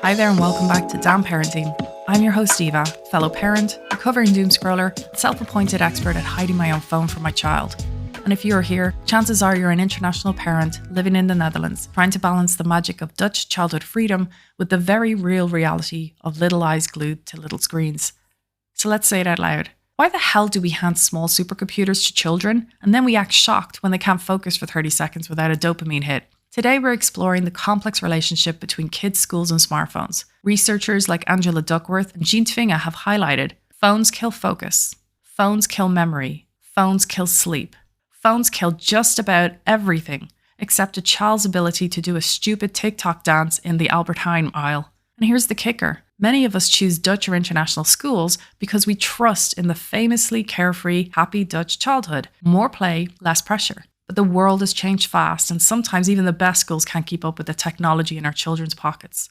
Hi there and welcome back to Damn Parenting. I'm your host Eva, fellow parent, recovering doom scroller, and self-appointed expert at hiding my own phone from my child. And if you're here, chances are you're an international parent living in the Netherlands, trying to balance the magic of Dutch childhood freedom with the very real reality of little eyes glued to little screens. So let's say it out loud. Why the hell do we hand small supercomputers to children and then we act shocked when they can't focus for 30 seconds without a dopamine hit? Today, we're exploring the complex relationship between kids, schools, and smartphones. Researchers like Angela Duckworth and Jean Tvinge have highlighted phones kill focus, phones kill memory, phones kill sleep, phones kill just about everything except a child's ability to do a stupid TikTok dance in the Albert Heijn aisle. And here's the kicker. Many of us choose Dutch or international schools because we trust in the famously carefree, happy Dutch childhood. More play, less pressure. But the world has changed fast, and sometimes even the best schools can't keep up with the technology in our children's pockets.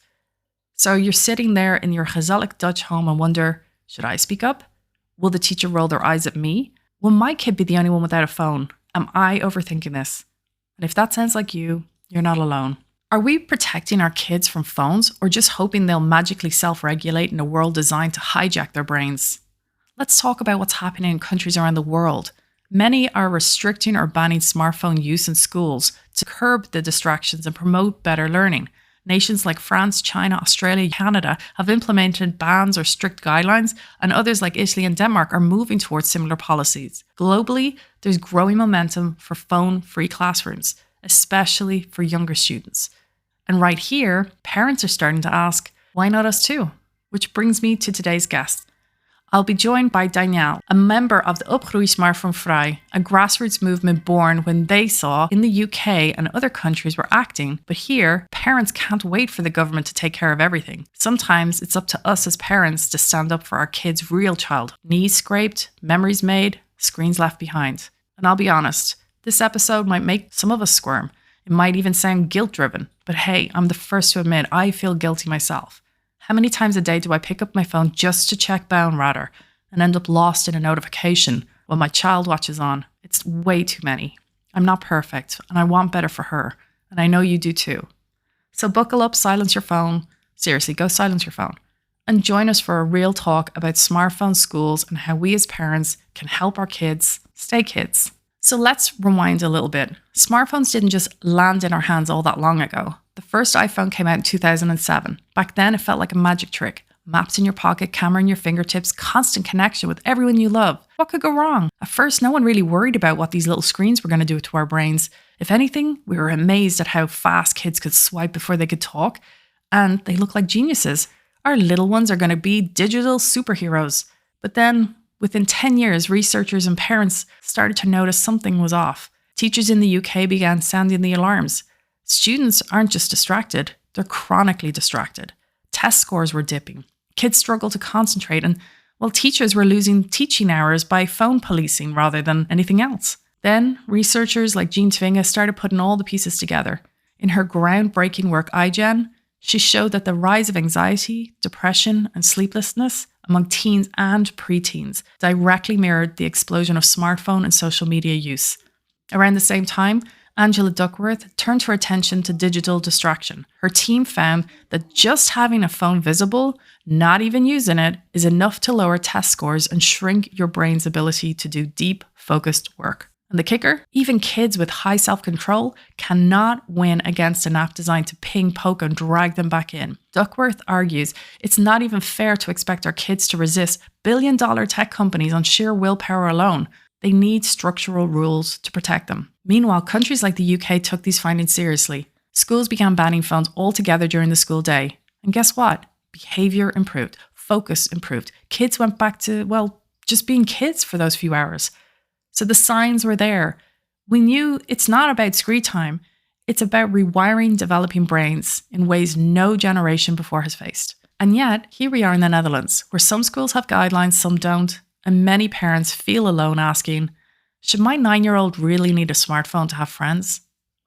So you're sitting there in your gezellig Dutch home and wonder, should I speak up? Will the teacher roll their eyes at me? Will my kid be the only one without a phone? Am I overthinking this? And if that sounds like you, you're not alone. Are we protecting our kids from phones or just hoping they'll magically self-regulate in a world designed to hijack their brains? Let's talk about what's happening in countries around the world. Many are restricting or banning smartphone use in schools to curb the distractions and promote better learning. Nations like France, China, Australia, Canada have implemented bans or strict guidelines, and others like Italy and Denmark are moving towards similar policies. Globally, there's growing momentum for phone-free classrooms, especially for younger students. And right here, parents are starting to ask, why not us too? Which brings me to today's guest. I'll be joined by Danielle, a member of the Opgroeien Smartphonevrij, a grassroots movement born when they saw in the UK and other countries were acting, but here, parents can't wait for the government to take care of everything. Sometimes it's up to us as parents to stand up for our kids' real childhood. Knees scraped, memories made, screens left behind. And I'll be honest, this episode might make some of us squirm. It might even sound guilt-driven, but hey, I'm the first to admit I feel guilty myself. How many times a day do I pick up my phone just to check Bound Radar and end up lost in a notification when my child watches on? It's way too many. I'm not perfect and I want better for her. And I know you do too. So buckle up, silence your phone. Seriously, go silence your phone. And join us for a real talk about smartphone schools and how we as parents can help our kids stay kids. So let's rewind a little bit. Smartphones didn't just land in our hands all that long ago. The first iPhone came out in 2007. Back then, it felt like a magic trick. Maps in your pocket, camera in your fingertips, constant connection with everyone you love. What could go wrong? At first, no one really worried about what these little screens were going to do to our brains. If anything, we were amazed at how fast kids could swipe before they could talk. And they look like geniuses. Our little ones are going to be digital superheroes. But then, within 10 years, researchers and parents started to notice something was off. Teachers in the UK began sounding the alarms. Students aren't just distracted, they're chronically distracted. Test scores were dipping. Kids struggled to concentrate and, well, teachers were losing teaching hours by phone policing rather than anything else. Then, researchers like Jean Tvinge started putting all the pieces together. In her groundbreaking work, iGen, she showed that the rise of anxiety, depression, and sleeplessness among teens and preteens directly mirrored the explosion of smartphone and social media use. Around the same time, Angela Duckworth turned her attention to digital distraction. Her team found that just having a phone visible, not even using it, is enough to lower test scores and shrink your brain's ability to do deep, focused work. And the kicker? Even kids with high self-control cannot win against an app designed to ping, poke, and drag them back in. Duckworth argues it's not even fair to expect our kids to resist billion-dollar tech companies on sheer willpower alone. They need structural rules to protect them. Meanwhile, countries like the UK took these findings seriously. Schools began banning phones altogether during the school day. And guess what? Behavior improved. Focus improved. Kids went back to, well, just being kids for those few hours. So the signs were there. We knew it's not about screen time. It's about rewiring developing brains in ways no generation before has faced. And yet, here we are in the Netherlands, where some schools have guidelines, some don't. And many parents feel alone asking, should my 9-year-old really need a smartphone to have friends?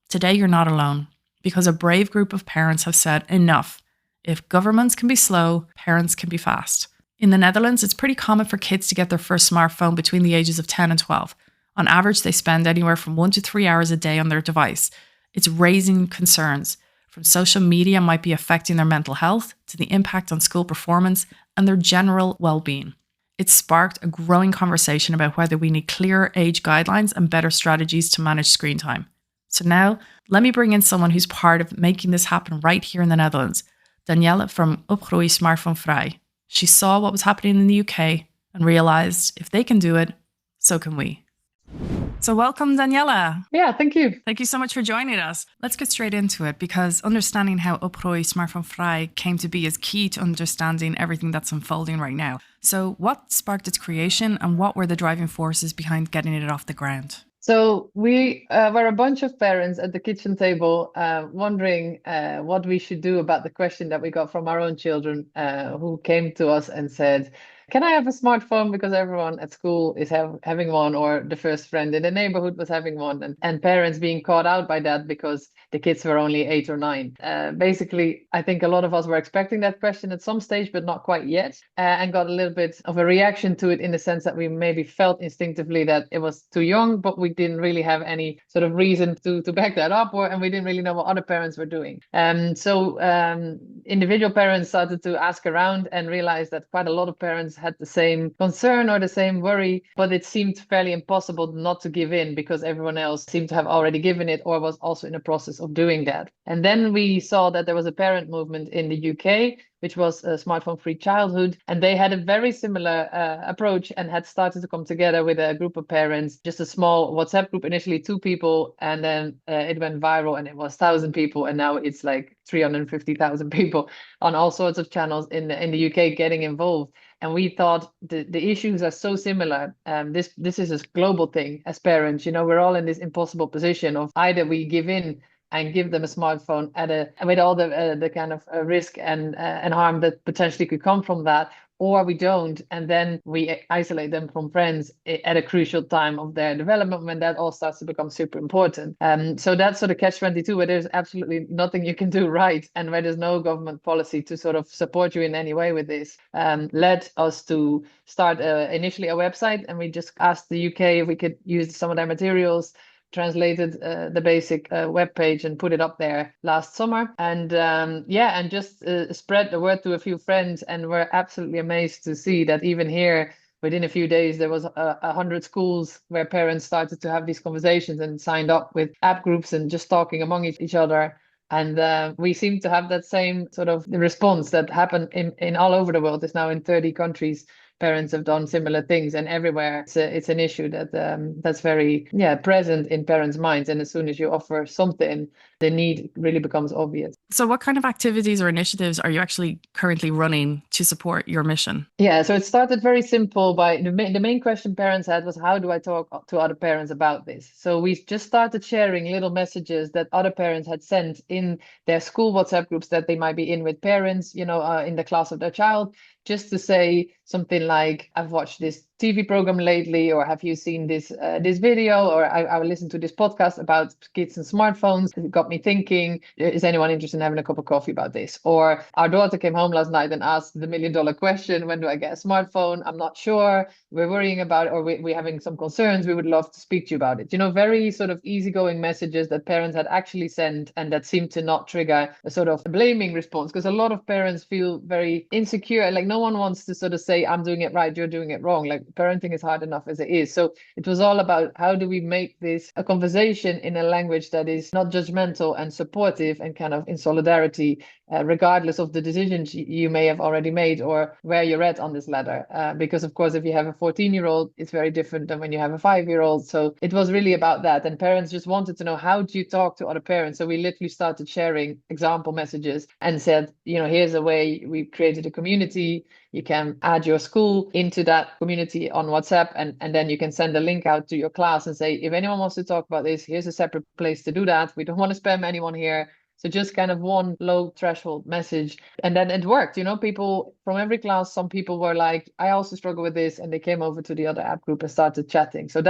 Today, you're not alone, because a brave group of parents have said enough. If governments can be slow, parents can be fast. In the Netherlands, it's pretty common for kids to get their first smartphone between the ages of 10 and 12. On average, they spend anywhere from 1 to 3 hours a day on their device. It's raising concerns. from social media might be affecting their mental health to the impact on school performance and their general well-being. It sparked a growing conversation about whether we need clearer age guidelines and better strategies to manage screen time. So now, let me bring in someone who's part of making this happen right here in the Netherlands, Danielle from Opgroeien Smartphonevrij. She saw what was happening in the UK and realised if they can do it, so can we. So welcome, Daniela. Yeah, thank you. Thank you so much for joining us. Let's get straight into it, because understanding how Opgroeien Smartphonevrij came to be is key to understanding everything that's unfolding right now. So what sparked its creation and what were the driving forces behind getting it off the ground? So we were a bunch of parents at the kitchen table wondering what we should do about the question that we got from our own children who came to us and said, can I have a smartphone because everyone at school is having one, or the first friend in the neighborhood was having one, and parents being caught out by that because the kids were only 8 or 9. Basically, I think a lot of us were expecting that question at some stage, but not quite yet, and got a little bit of a reaction to it in the sense that we maybe felt instinctively that it was too young, but we didn't really have any sort of reason to back that up, and we didn't really know what other parents were doing. So individual parents started to ask around and realized that quite a lot of parents had the same concern or the same worry, but it seemed fairly impossible not to give in because everyone else seemed to have already given it or was also in the process of doing that. And then we saw that there was a parent movement in the UK, which was a smartphone-free childhood. And they had a very similar approach and had started to come together with a group of parents, just a small WhatsApp group, initially 2 people, and then it went viral and it was 1,000 people. And now it's like 350,000 people on all sorts of channels in the UK getting involved. And we thought the issues are so similar. This is a global thing as parents. We're all in this impossible position of either we give in and give them a smartphone with all the kind of risk and harm that potentially could come from that, or we don't, and then we isolate them from friends at a crucial time of their development when that all starts to become super important. So that's sort of catch-22, where there's absolutely nothing you can do right, and where there's no government policy to sort of support you in any way with this, led us to start initially a website, and we just asked the UK if we could use some of their materials, translated the basic web page and put it up there last summer, and just spread the word to a few friends, and we're absolutely amazed to see that even here within a few days there was 100 schools where parents started to have these conversations and signed up with app groups and just talking among each other. And we seem to have that same sort of response that happened in all over the world. It's now in 30 countries. Parents have done similar things, and everywhere it's an issue that's very present in parents' minds. And as soon as you offer something, the need really becomes obvious. So what kind of activities or initiatives are you actually currently running to support your mission? Yeah, so it started very simple. By the main question parents had was, how do I talk to other parents about this? So we just started sharing little messages that other parents had sent in their school WhatsApp groups that they might be in with parents, in the class of their child, just to say something like, I've watched this TV program lately, or have you seen this video, or I listened to this podcast about kids and smartphones. It got me thinking, is anyone interested in having a cup of coffee about this? Or our daughter came home last night and asked the $1 million question, when do I get a smartphone? I'm not sure. We're worrying about it, or we're having some concerns. We would love to speak to you about it. Very sort of easygoing messages that parents had actually sent, and that seemed to not trigger a sort of blaming response, because a lot of parents feel very insecure. Like no one wants to sort of say, I'm doing it right, you're doing it wrong. Like parenting is hard enough as it is. So it was all about, how do we make this a conversation in a language that is not judgmental and supportive and kind of in solidarity, regardless of the decisions you may have already made or where you're at on this ladder. Because of course, if you have a 14-year-old, it's very different than when you have a 5-year-old. So it was really about that. And parents just wanted to know, how do you talk to other parents? So we literally started sharing example messages and said, here's a way. We created a community. You can add your school into that community on WhatsApp, and then you can send a link out to your class and say, if anyone wants to talk about this, here's a separate place to do that. We don't want to spam anyone here. So just kind of one low threshold message. And then it worked. People from every class, some people were like, I also struggle with this. And they came over to the other app group and started chatting. So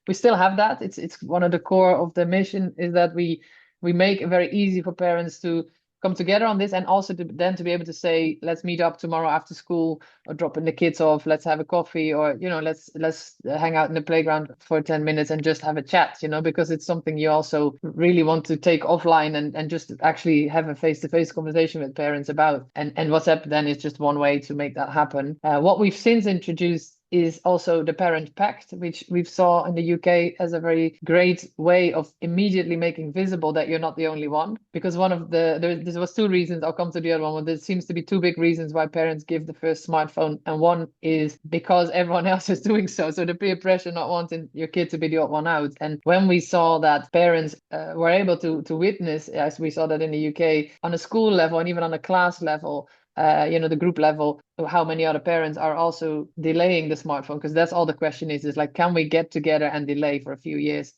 we still have that. It's one of the core of the mission, is that we make it very easy for parents to come together on this, and also then to be able to say, let's meet up tomorrow after school, or dropping the kids off, let's have a coffee, or let's hang out in the playground for 10 minutes and just have a chat, because it's something you also really want to take offline and just actually have a face-to-face conversation with parents about. And WhatsApp then is just one way to make that happen. What we've since introduced is also the parent pact, which we've saw in the UK as a very great way of immediately making visible that you're not the only one. Because one of there was two reasons. I'll come to the other one. There seems to be two big reasons why parents give the first smartphone, and one is because everyone else is doing so. So the peer pressure, not wanting your kid to be the odd one out. And when we saw that parents were able to witness, as we saw that in the UK, on a school level and even on a class level, the group level, how many other parents are also delaying the smartphone, because that's all the question is like, can we get together and delay for a few years?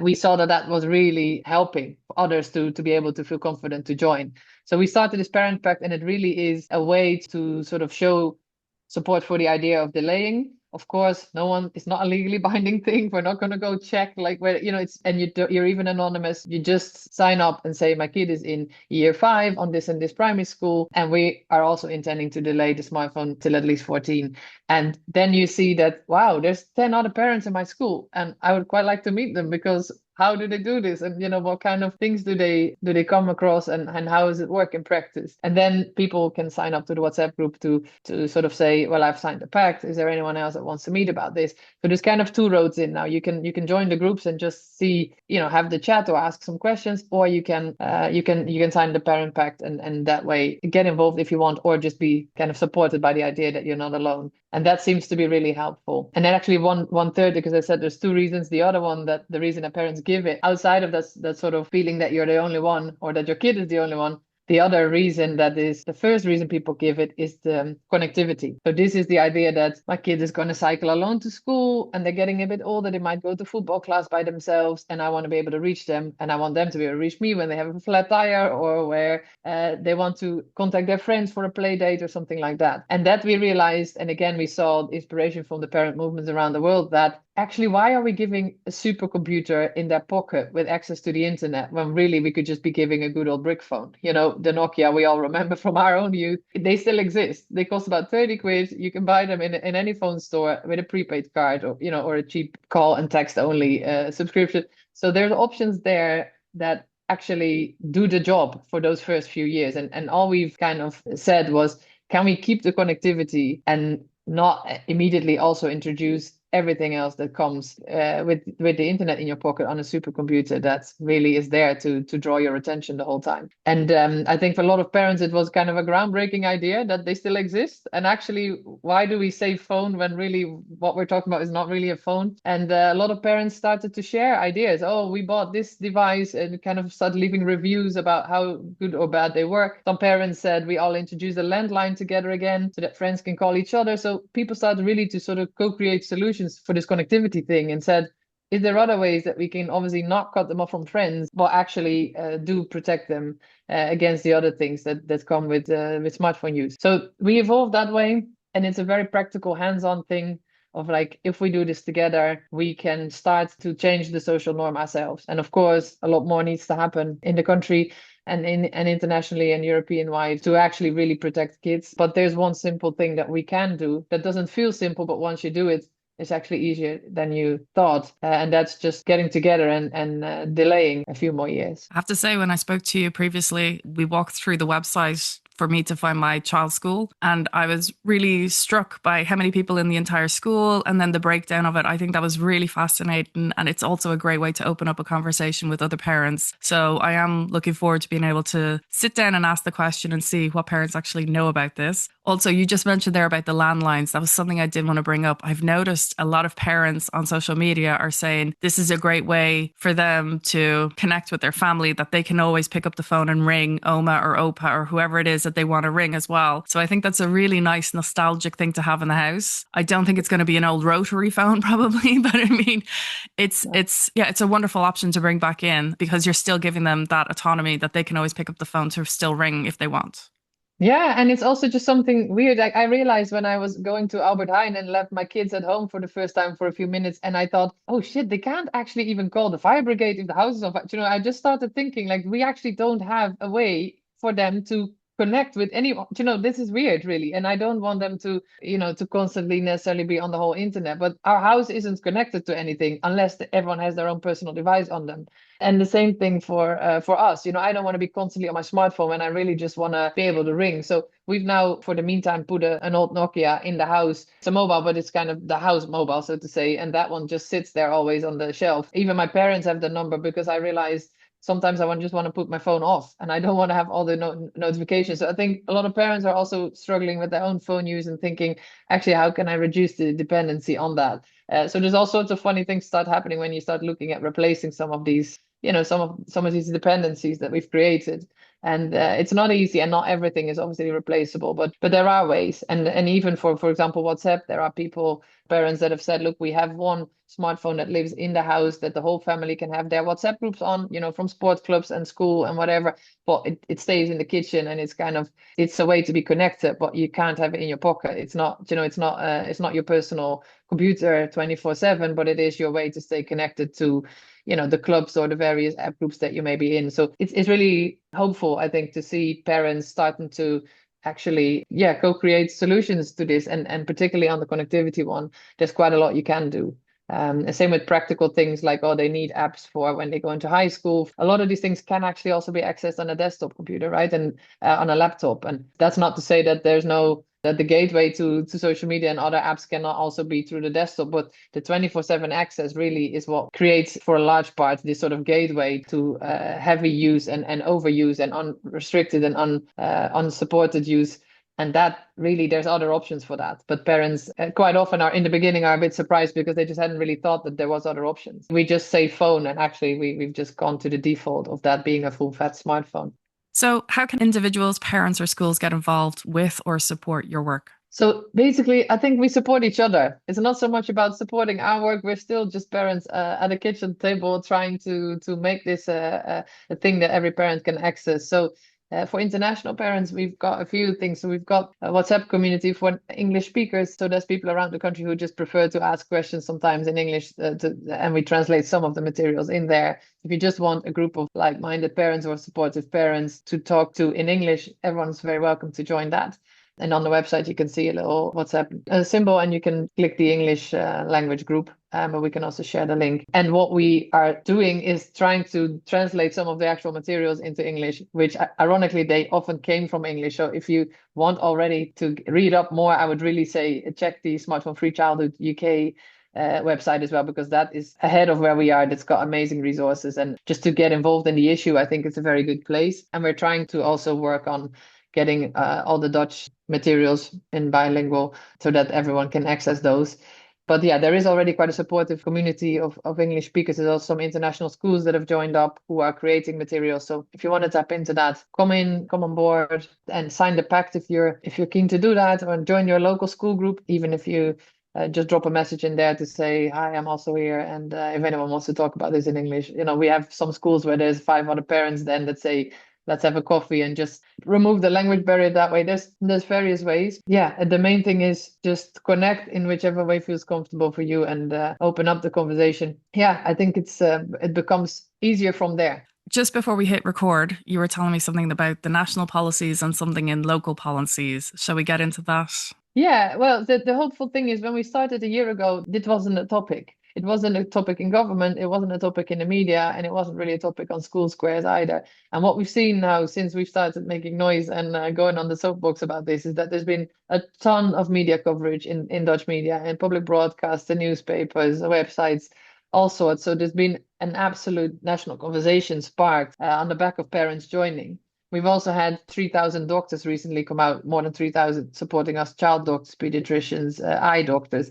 We saw that was really helping others to be able to feel confident to join. So we started this parent pact, and it really is a way to sort of show support for the idea of delaying. Of course, it's not a legally binding thing. We're not going to go check like where, you're even anonymous. You just sign up and say, my kid is in year 5 on this and this primary school, and we are also intending to delay the smartphone till at least 14. And then you see that, wow, there's 10 other parents in my school, and I would quite like to meet them, because how do they do this? And what kind of things do they come across, and how does it work in practice? And then people can sign up to the WhatsApp group to sort of say, well, I've signed the pact. Is there anyone else that wants to meet about this? So there's kind of 2 roads in now. You can join the groups and just see, have the chat or ask some questions, or you can sign the parent pact and that way get involved if you want, or just be kind of supported by the idea that you're not alone. And that seems to be really helpful. And then actually one third, because I said there's 2 reasons. The other one, that the reason that parents give it, outside of that sort of feeling that you're the only one, or that your kid is the only one, the other reason, that is the first reason people give it, is the connectivity. So this is the idea that my kid is going to cycle alone to school, and they're getting a bit older. They might go to football class by themselves, and I want to be able to reach them, and I want them to be able to reach me when they have a flat tire, or where they want to contact their friends for a play date or something like that. And that we realized, and again, we saw inspiration from the parent movements around the world, that actually, why are we giving a supercomputer in their pocket with access to the internet, when really we could just be giving a good old brick phone? The Nokia we all remember from our own youth. They still exist. They cost about 30 quid. You can buy them in any phone store with a prepaid card, or a cheap call and text only subscription. So there's options there that actually do the job for those first few years. And all we've kind of said was, can we keep the connectivity and not immediately also introduce everything else that comes with the internet in your pocket on a supercomputer that really is there to draw your attention the whole time. And I think for a lot of parents, it was kind of a groundbreaking idea that they still exist. And actually, why do we say phone when really what we're talking about is not really a phone? And a lot of parents started to share ideas. Oh, we bought this device, and kind of started leaving reviews about how good or bad they were. Some parents said we all introduced a landline together again so that friends can call each other. So people started really to sort of co-create solutions for this connectivity thing, and said, is there other ways that we can obviously not cut them off from friends, but actually do protect them against the other things that come with smartphone use? So we evolved that way, and it's a very practical, hands-on thing of like, if we do this together, we can start to change the social norm ourselves. And of course, a lot more needs to happen in the country and internationally and European wide to actually really protect kids. But there's one simple thing that we can do that doesn't feel simple, but once you do it, it's actually easier than you thought. And that's just getting together and delaying a few more years. I have to say, when I spoke to you previously, we walked through the website for me to find my child's school. And I was really struck by how many people in the entire school, and then the breakdown of it. I think that was really fascinating. And it's also a great way to open up a conversation with other parents. So I am looking forward to being able to sit down and ask the question and see what parents actually know about this. Also, you just mentioned there about the landlines. That was something I did want to bring up. I've noticed a lot of parents on social media are saying this is a great way for them to connect with their family, that they can always pick up the phone and ring Oma or Opa or whoever it is that they want to ring as well. So I think that's a really nice nostalgic thing to have in the house. I don't think it's going to be an old rotary phone probably, but I mean, it's a wonderful option to bring back in, because you're still giving them that autonomy that they can always pick up the phone to still ring if they want. Yeah, and it's also just something weird. Like, I realized when I was going to Albert Heijn and left my kids at home for the first time for a few minutes, and I thought, oh shit, they can't actually even call the fire brigade if the house is on fire. I just started thinking, like, we actually don't have a way for them to connect with anyone. This is weird, really. And I don't want them to, to constantly necessarily be on the whole internet. But our house isn't connected to anything unless everyone has their own personal device on them. And the same thing for us. I don't want to be constantly on my smartphone, and I really just want to be able to ring. So we've now, for the meantime, put an old Nokia in the house. It's a mobile, but it's kind of the house mobile, so to say. And that one just sits there always on the shelf. Even my parents have the number, because I realized sometimes I just want to put my phone off, and I don't want to have all the notifications. So I think a lot of parents are also struggling with their own phone use and thinking, actually, how can I reduce the dependency on that? So there's all sorts of funny things start happening when you start looking at replacing some of these, some of these dependencies that we've created. And it's not easy, and not everything is obviously replaceable, but there are ways. And even for example, WhatsApp, there are parents that have said, look, we have one smartphone that lives in the house that the whole family can have their WhatsApp groups on, from sports clubs and school and whatever. But it stays in the kitchen, and it's a way to be connected, but you can't have it in your pocket. It's not, it's not your personal computer 24/7, but it is your way to stay connected to, the clubs or the various app groups that you may be in. So it's really hopeful, I think, to see parents starting to actually, co-create solutions to this, and particularly on the connectivity one, there's quite a lot you can do. And same with practical things like, they need apps for when they go into high school. A lot of these things can actually also be accessed on a desktop computer, right? And on a laptop. And that's not to say that that the gateway to social media and other apps cannot also be through the desktop, but the 24/7 access really is what creates, for a large part, this sort of gateway to heavy use and overuse and unrestricted and unsupported use. And that really, there's other options for that. But parents quite often in the beginning are a bit surprised, because they just hadn't really thought that there was other options. We just say phone, and actually we've just gone to the default of that being a full-fat smartphone. So how can individuals, parents, or schools get involved with or support your work? So basically, I think we support each other. It's not so much about supporting our work. We're still just parents at a kitchen table trying to make this a thing that every parent can access. So for international parents, we've got a few things. So we've got a WhatsApp community for English speakers. So there's people around the country who just prefer to ask questions sometimes in English, and we translate some of the materials in there. If you just want a group of like-minded parents or supportive parents to talk to in English, everyone's very welcome to join that. And on the website, you can see a little WhatsApp symbol, and you can click the English language group, but we can also share the link. And what we are doing is trying to translate some of the actual materials into English, which ironically, they often came from English. So if you want already to read up more, I would really say check the Smartphone-Free Childhood UK website as well, because that is ahead of where we are. That's got amazing resources. And just to get involved in the issue, I think it's a very good place. And we're trying to also work on getting all the Dutch materials in bilingual so that everyone can access those. But there is already quite a supportive community of English speakers. There's also some international schools that have joined up who are creating materials. So if you want to tap into that, come on board and sign the pact if you're keen to do that, or join your local school group, even if you just drop a message in there to say, hi, I'm also here. And if anyone wants to talk about this in English, we have some schools where there's 5 other parents then that say, let's have a coffee, and just remove the language barrier that way. There's various ways. The main thing is just connect in whichever way feels comfortable for you, and open up the conversation. I think it becomes easier from there. Just before we hit record, you were telling me something about the national policies and something in local policies. Shall we get into that? Well, the hopeful thing is, when we started a year ago, it wasn't a topic. It wasn't a topic in government, it wasn't a topic in the media, and it wasn't really a topic on school squares either. And what we've seen now, since we've started making noise and going on the soapbox about this, is that there's been a ton of media coverage in Dutch media and public broadcasts, the newspapers, the websites, all sorts. So there's been an absolute national conversation sparked on the back of parents joining. We've also had 3,000 doctors recently come out, more than 3,000 supporting us, child doctors, pediatricians, eye doctors,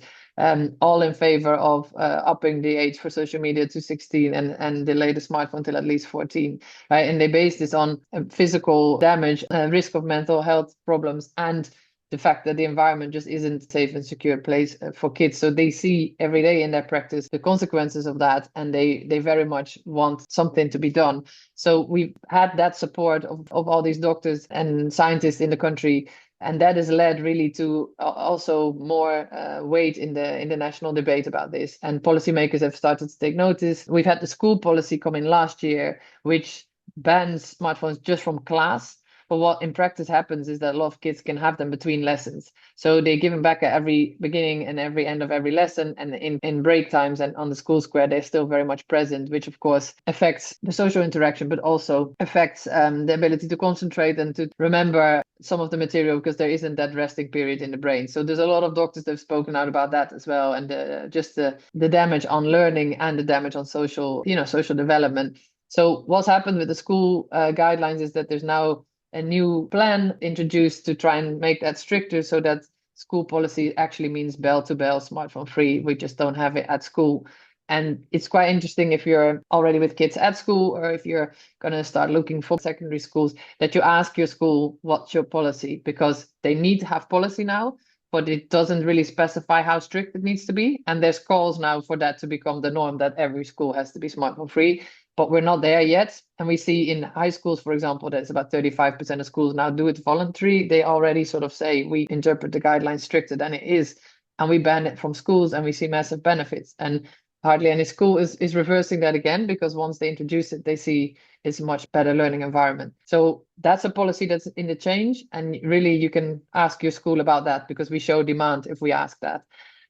all in favor of upping the age for social media to 16 and delay the smartphone till at least 14, right? And they base this on physical damage, risk of mental health problems, and the fact that the environment just isn't a safe and secure place for kids. So they see every day in their practice the consequences of that, and they very much want something to be done. So we've had that support of all these doctors and scientists in the country, and that has led really to also more weight in the national debate about this. And policymakers have started to take notice. We've had the school policy come in last year, which bans smartphones just from class. But what in practice happens is that a lot of kids can have them between lessons. So they give them back at every beginning and every end of every lesson. And in break times and on the school square, they're still very much present, which of course affects the social interaction, but also affects the ability to concentrate and to remember some of the material, because there isn't that resting period in the brain. So there's a lot of doctors that have spoken out about that as well, and just the damage on learning and the damage on social development. So what's happened with the school guidelines is that there's now a new plan introduced to try and make that stricter, so that school policy actually means bell to bell, smartphone free. We just don't have it at school. And it's quite interesting if you're already with kids at school, or if you're going to start looking for secondary schools, that you ask your school, what's your policy? Because they need to have policy now, but it doesn't really specify how strict it needs to be. And there's calls now for that to become the norm, that every school has to be smartphone free. But we're not there yet. And we see in high schools, for example, that it's about 35% of schools now do it voluntary. They already sort of say, we interpret the guidelines stricter than it is, and we ban it from schools, and we see massive benefits. And hardly any school is reversing that again, because once they introduce it, they see it's a much better learning environment. So that's a policy that's in the change. And really, you can ask your school about that, because we show demand if we ask that.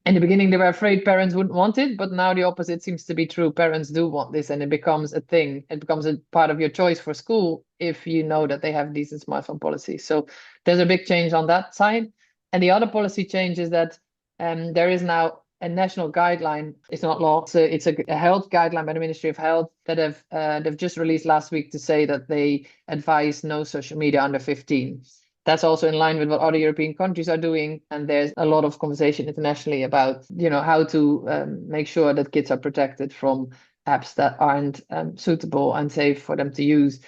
In the beginning, they were afraid parents wouldn't want it, but now the opposite seems to be true. Parents do want this, and it becomes a thing. It becomes a part of your choice for school if you know that they have decent smartphone policies. So there's a big change on that side. And the other policy change is that there is now a national guideline. It's not law. So it's a health guideline by the Ministry of Health that they've just released last week to say that they advise no social media under 15. That's also in line with what other European countries are doing. And there's a lot of conversation internationally about, how to make sure that kids are protected from apps that aren't suitable and safe for them to use.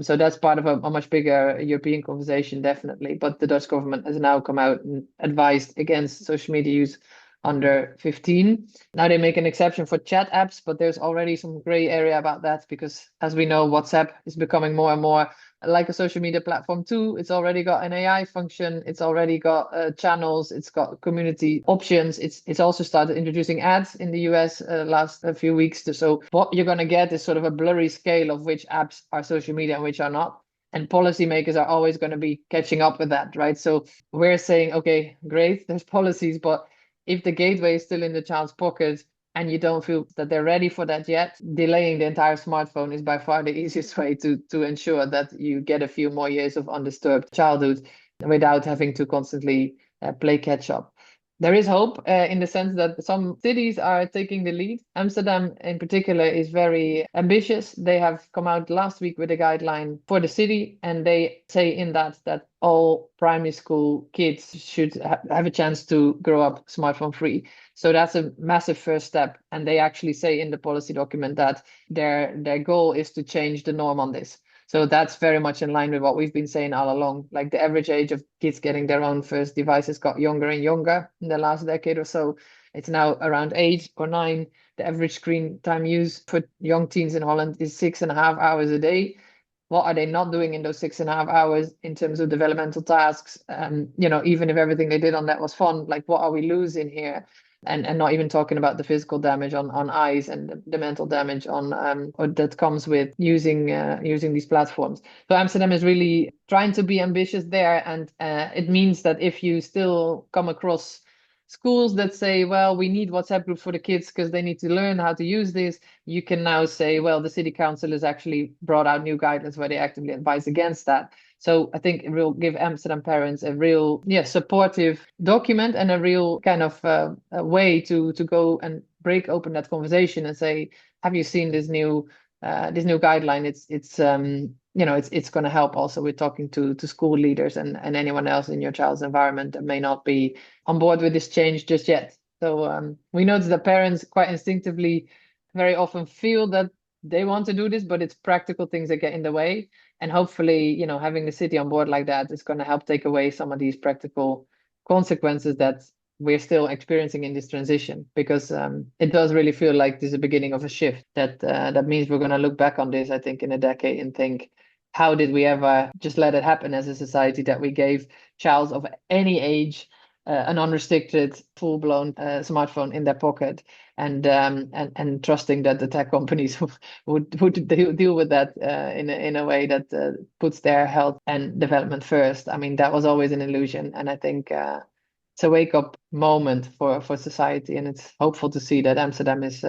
So that's part of a much bigger European conversation, definitely. But the Dutch government has now come out and advised against social media use under 15. Now they make an exception for chat apps, but there's already some gray area about that, because as we know, WhatsApp is becoming more and more like a social media platform too. It's already got an AI function. It's already got channels. It's got community options. It's also started introducing ads in the US last few weeks. So what you're going to get is sort of a blurry scale of which apps are social media and which are not. And policymakers are always going to be catching up with that, right? So we're saying, okay, great, there's policies, but if the gateway is still in the child's pocket and you don't feel that they're ready for that yet, delaying the entire smartphone is by far the easiest way to ensure that you get a few more years of undisturbed childhood without having to constantly play catch up. There is hope in the sense that some cities are taking the lead. Amsterdam in particular is very ambitious. They have come out last week with a guideline for the city, and they say in that all primary school kids should have a chance to grow up smartphone free. So that's a massive first step. And they actually say in the policy document that their goal is to change the norm on this. So that's very much in line with what we've been saying all along. Like the average age of kids getting their own first devices got younger and younger in the last decade or so. It's now around 8 or 9. The average screen time use for young teens in Holland is 6.5 hours a day. What are they not doing in those 6.5 hours in terms of developmental tasks? Even if everything they did on that was fun, like what are we losing here? And not even talking about the physical damage on eyes and the mental damage or that comes with using these platforms. So Amsterdam is really trying to be ambitious there, and it means that if you still come across schools that say, well, we need WhatsApp groups for the kids because they need to learn how to use this, you can now say, well, the city council has actually brought out new guidelines where they actively advise against that. So I think it will give Amsterdam parents a real, supportive document and a real kind of a way to go and break open that conversation and say, have you seen this new guideline? It's going to help also with talking to school leaders and anyone else in your child's environment that may not be on board with this change just yet. So we notice that parents quite instinctively very often feel that they want to do this, but it's practical things that get in the way. And hopefully, having the city on board like that is going to help take away some of these practical consequences that we're still experiencing in this transition, because it does really feel like this is the beginning of a shift that means we're going to look back on this, I think, in a decade and think, how did we ever just let it happen as a society that we gave childs of any age an unrestricted, full-blown smartphone in their pocket, and trusting that the tech companies would deal with that in a way that puts their health and development first. I mean, that was always an illusion, and I think it's a wake-up moment for society, and it's hopeful to see that Amsterdam is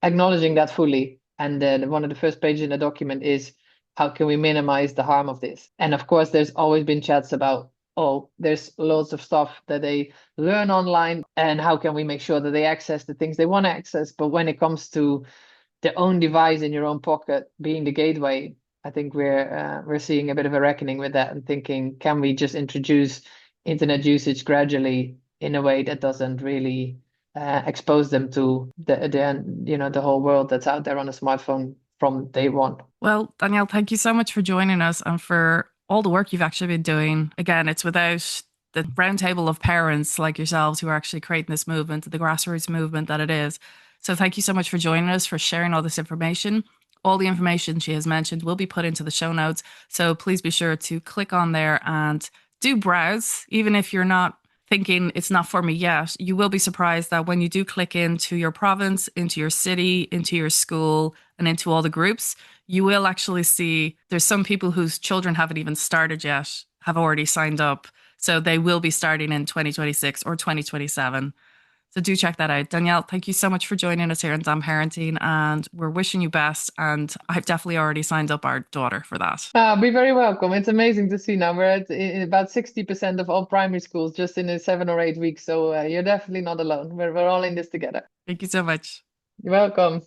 acknowledging that fully. And one of the first pages in the document is, how can we minimize the harm of this? And of course, there's always been chats about, oh, there's loads of stuff that they learn online, and how can we make sure that they access the things they want to access? But when it comes to their own device in your own pocket being the gateway, I think we're seeing a bit of a reckoning with that, and thinking, can we just introduce internet usage gradually in a way that doesn't really expose them to the whole world that's out there on a smartphone from day one. Well, Danielle, thank you so much for joining us and for all the work you've actually been doing. Again, it's without the roundtable of parents like yourselves who are actually creating this movement, the grassroots movement that it is. So thank you so much for joining us, for sharing all this information. All the information she has mentioned will be put into the show notes. So please be sure to click on there and do browse. Even if you're not thinking it's not for me yet, you will be surprised that when you do click into your province, into your city, into your school, and into all the groups, you will actually see there's some people whose children haven't even started yet, have already signed up. So they will be starting in 2026 or 2027. So do check that out. Danielle, thank you so much for joining us here on Damn Parenting, and we're wishing you best. And I've definitely already signed up our daughter for that. Be very welcome. It's amazing to see now. We're at about 60% of all primary schools just in 7 or 8 weeks. So you're definitely not alone. We're all in this together. Thank you so much. You're welcome.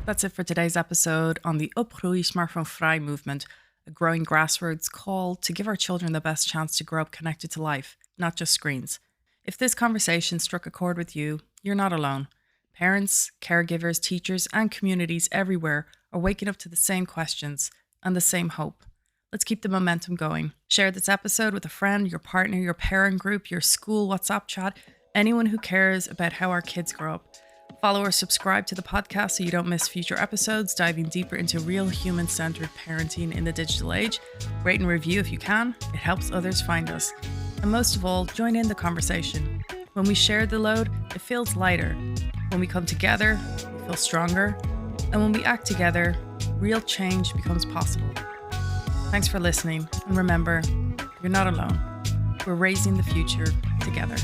That's it for today's episode on the Opgroeien Smartphonevrij movement, a growing grassroots call to give our children the best chance to grow up connected to life, not just screens. If this conversation struck a chord with you, you're not alone. Parents, caregivers, teachers, and communities everywhere are waking up to the same questions and the same hope. Let's keep the momentum going. Share this episode with a friend, your partner, your parent group, your school WhatsApp chat, anyone who cares about how our kids grow up. Follow or subscribe to the podcast so you don't miss future episodes diving deeper into real human-centered parenting in the digital age. Rate and review if you can. It helps others find us. And most of all, join in the conversation. When we share the load, it feels lighter. When we come together, we feel stronger. And when we act together, real change becomes possible. Thanks for listening. And remember, you're not alone. We're raising the future together.